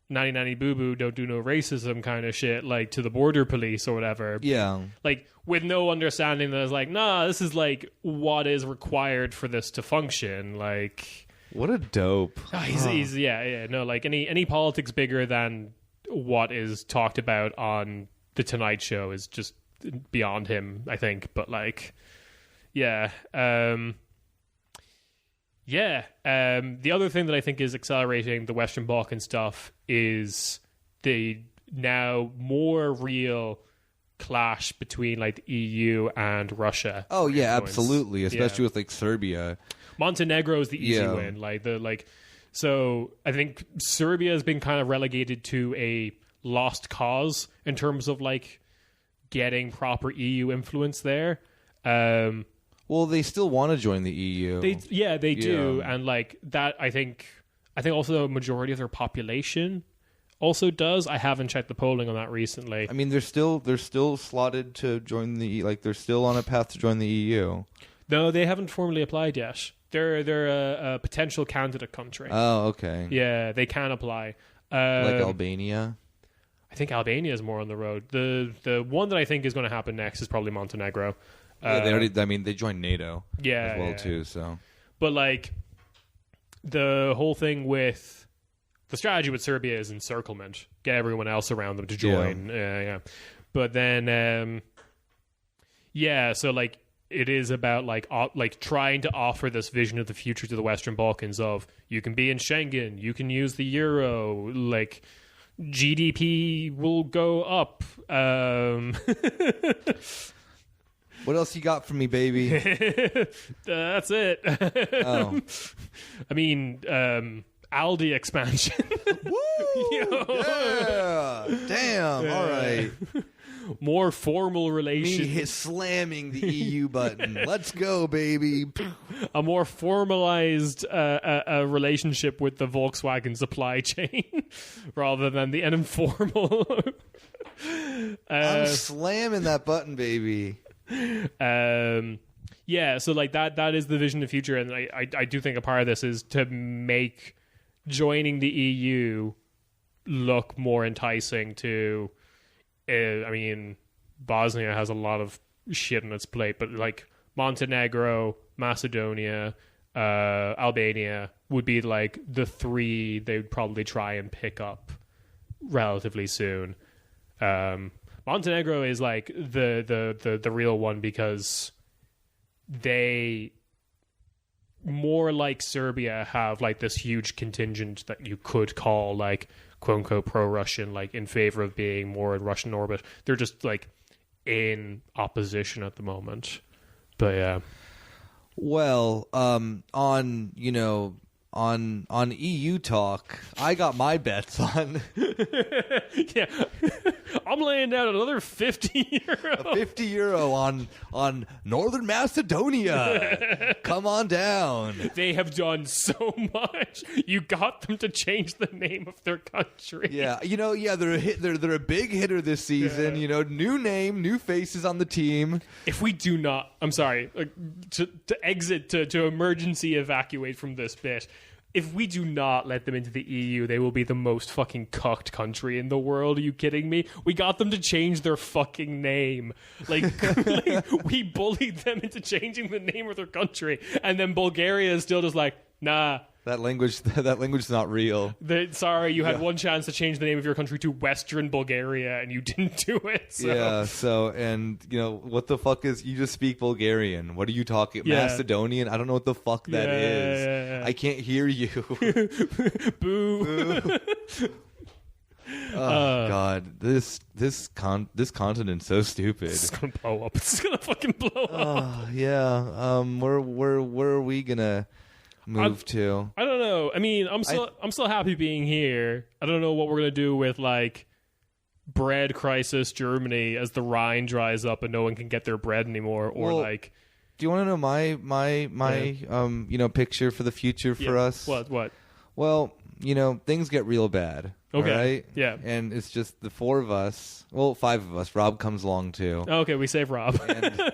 nanny nanny boo boo, don't do no racism kind of shit, like to the border police or whatever. Yeah. Like with no understanding that it's like, nah, this is like what is required for this to function. Like, what a dope. He's like any politics bigger than what is talked about on the Tonight Show is just beyond him, I think. But like, the other thing that I think is accelerating the Western Balkan stuff is the now more real clash between like the EU and Russia. Oh yeah, absolutely, especially with like Serbia. Montenegro is the easy Yeah. win. So I think Serbia has been kind of relegated to a lost cause in terms of like getting proper EU influence there. Well, they still want to join the EU. They do, Yeah. and like that, I think also a majority of their population also does. I haven't checked the polling on that recently. I mean, they're still slotted to join they're still on a path to join the EU. No, they haven't formally applied yet. They're a potential candidate country. Oh, okay. Yeah, they can apply. Like Albania. I think Albania is more on the road. The one that I think is going to happen next is probably Montenegro. Yeah, they already. I mean, they joined NATO. Yeah, as well too. So, but like the whole thing with the strategy with Serbia is encirclement, get everyone else around them to join. Yeah. But then, so like it is about like trying to offer this vision of the future to the Western Balkans of you can be in Schengen, you can use the euro, like GDP will go up. what else you got for me, baby? That's it. Oh, I mean, Aldi expansion. woo! Yeah, damn. All right. More formal relations. Me slamming the EU button. Let's go, baby. A more formalized a relationship with the Volkswagen supply chain rather than an informal. I'm slamming that button, baby. So like that is the vision of the future, and I do think a part of this is to make joining the EU look more enticing to I mean, Bosnia has a lot of shit on its plate, but like Montenegro, Macedonia, Albania would be like the three they would probably try and pick up relatively soon. Montenegro is like the real one because they, more like Serbia, have like this huge contingent that you could call like quote unquote pro-Russian, like in favor of being more in Russian orbit. They're just like in opposition at the moment. But yeah. Well, on EU talk, I got my bets on Yeah. I'm laying down another €50. 50 euro on Northern Macedonia. Come on down. They have done so much. You got them to change the name of their country. Yeah, they're a big hitter this season. Yeah. New name, new faces on the team. If we do not, I'm sorry, to exit, to emergency evacuate from this bit, if we do not let them into the EU, they will be the most fucking cucked country in the world. Are you kidding me? We got them to change their fucking name. Like we bullied them into changing the name of their country, and then Bulgaria is still just like, nah. That language is not real. Sorry, you had one chance to change the name of your country to Western Bulgaria, and you didn't do it. So. Yeah, what the fuck is, you just speak Bulgarian. What are you talking? Yeah. Macedonian? I don't know what the fuck that is. Yeah. I can't hear you. Boo. Oh God, this continent's so stupid. It's gonna blow up. It's gonna fucking blow up. Yeah. Where are we gonna move to? I don't know. I mean, I'm still happy being here. I don't know what we're gonna do with like bread crisis Germany as the Rhine dries up and no one can get their bread anymore, or like. Do you want to know my picture for the future for us? What? Well, things get real bad. Okay. Right? Yeah. And it's just the four of us. Well, five of us. Rob comes along too. Okay, we save Rob. And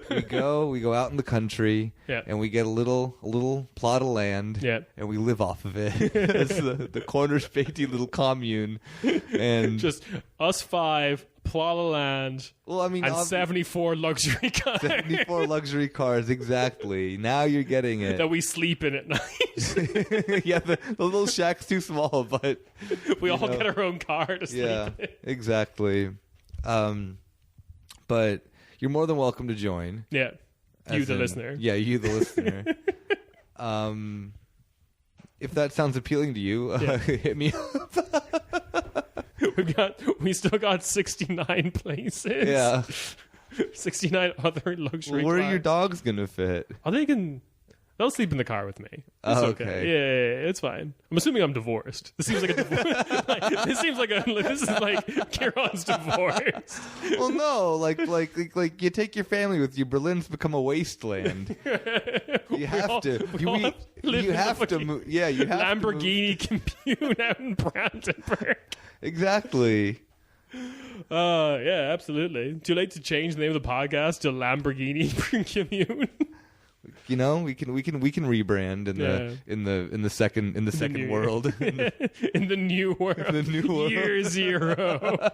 we go out in the country. Yeah. And we get a little plot of land. Yeah. And we live off of it. It's the corner Späti little commune. And just us five, plot of land. Well, I mean, and 74 luxury cars. 74 luxury cars, exactly. Now you're getting it. That we sleep in at night. Yeah, the little shack's too small, but we all get our own car to sleep in. Exactly. But you're more than welcome to join. Yeah. You, the listener. Yeah, you, the listener. If that sounds appealing to you, hit me up. We still got 69 places. Yeah. 69 other luxury Where cars. are your dogs gonna fit? Are they can? They'll sleep in the car with me. It's Oh, okay. okay. Yeah, it's fine. I'm assuming I'm divorced. This seems like a divorce. This seems like this is like Ciarán's divorce. Well, no, like you take your family with you. Berlin's become a wasteland. You have to. You have to move. Yeah, you have Lamborghini commune out in Brandenburg. Exactly. Yeah, absolutely. Too late to change the name of the podcast to Lamborghini commune. You know, we can rebrand in the second world. In the new world. In the new world. Year zero.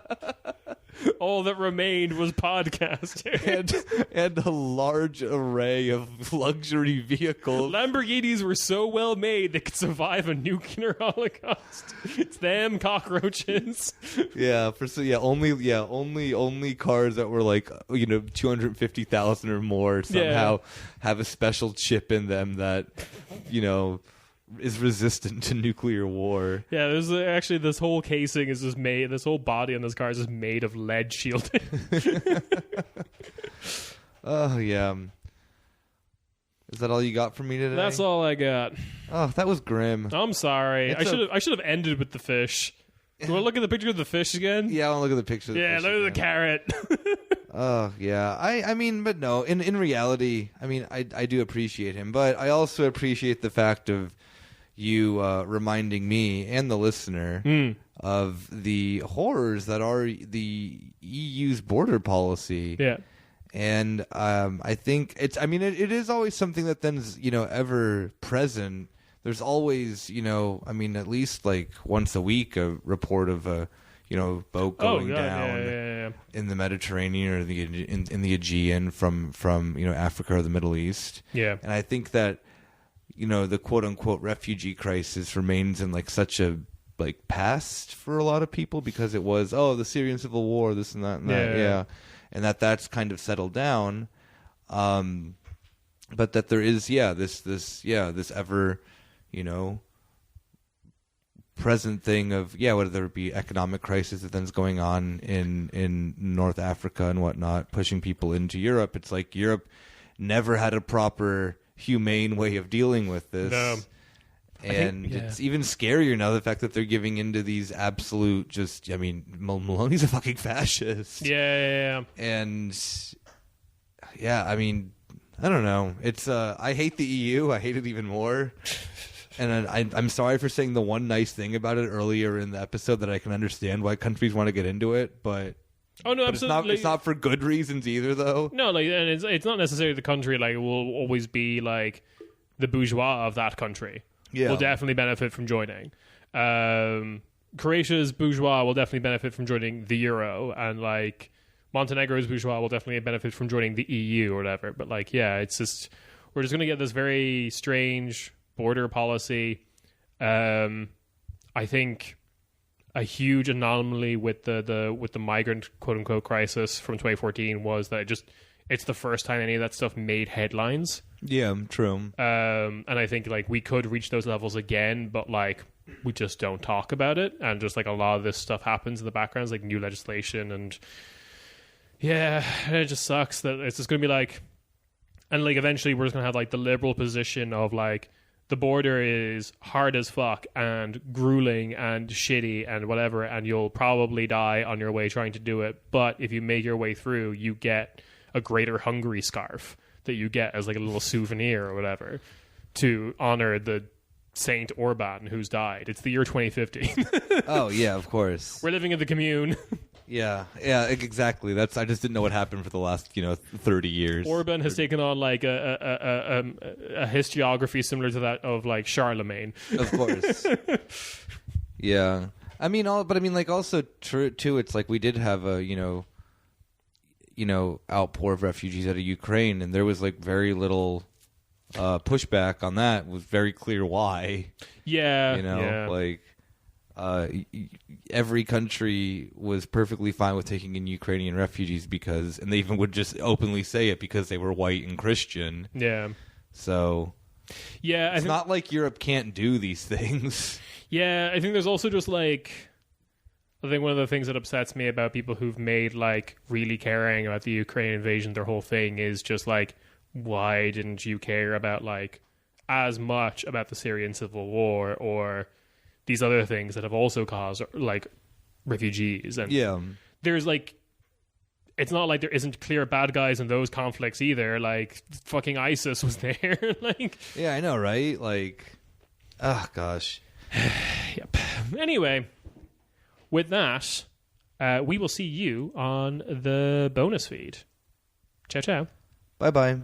All that remained was podcasting. and a large array of luxury vehicles. Lamborghinis were so well made they could survive a nuclear holocaust. It's them, cockroaches. Only cars that were like 250,000 or more somehow have a special chip in them that is resistant to nuclear war. Yeah, there's actually this whole casing is just made. This whole body on this car is just made of lead shielding. Oh yeah. Is that all you got for me today? That's all I got. Oh, that was grim. I'm sorry. I should have ended with the fish. You want to look at the picture of the fish again? Yeah, I want to look at the picture. Of the fish look at the carrot. Oh yeah, I mean, but no. In reality, I mean, I do appreciate him, but I also appreciate the fact of you reminding me and the listener of the horrors that are the EU's border policy. Yeah. And I think it is always something that then's ever present. There's always at least like once a week a report of a boat going down in the Mediterranean or in the Aegean from Africa or the Middle East. Yeah. And I think that the quote unquote refugee crisis remains in like such a past for a lot of people because it was the Syrian civil war, this and that and that, and that's kind of settled down, but that there is this ever present thing of whether it be economic crisis that then's going on in North Africa and whatnot, pushing people into Europe. It's like Europe never had a proper humane way of dealing with this. No. And it's even scarier now, the fact that they're giving into these absolute Maloney's a fucking fascist. Yeah. And I mean, I don't know. It's I hate the EU. I hate it even more. And I'm sorry for saying the one nice thing about it earlier in the episode, that I can understand why countries want to get into it, but oh no, absolutely. It's not for good reasons either, though. No, and it's not necessarily the country. Like, it will always be like the bourgeois of that country. Yeah. Will definitely benefit from joining. Croatia's bourgeois will definitely benefit from joining the euro, and like Montenegro's bourgeois will definitely benefit from joining the EU or whatever. But like, it's just we're just going to get this very strange border policy. I think a huge anomaly with the migrant quote unquote crisis from 2014 was that it's the first time any of that stuff made headlines. Yeah, true. And I think like we could reach those levels again, but like we just don't talk about it, and just like a lot of this stuff happens in the background, like new legislation, and it just sucks that it's just gonna be like, and like eventually we're just gonna have like the liberal position of like the border is hard as fuck and grueling and shitty and whatever, and you'll probably die on your way trying to do it, but if you make your way through, you get a Greater Hungary scarf that you get as like a little souvenir or whatever to honor the Saint Orban who's died. It's the year 2050. Oh yeah, of course. We're living in the commune. Yeah, exactly. I just didn't know what happened for the last 30 years. Orban has taken on like a historiography similar to that of like Charlemagne. Of course. Yeah, I mean also true too. It's like we did have a outpour of refugees out of Ukraine, and there was like very little pushback on that. It was very clear why. Every country was perfectly fine with taking in Ukrainian refugees and they even would just openly say it because they were white and Christian. Yeah. So it's not like Europe can't do these things. Yeah, I think there's also just like, I think one of the things that upsets me about people who've made like really caring about the Ukraine invasion their whole thing is just like, why didn't you care about like as much about the Syrian civil war or these other things that have also caused like refugees. And there's like, it's not like there isn't clear bad guys in those conflicts either. Like fucking ISIS was there. Like, yeah, I know, right? Like, oh gosh. Yep. Anyway, with that, we will see you on the bonus feed. Ciao, ciao. Bye bye.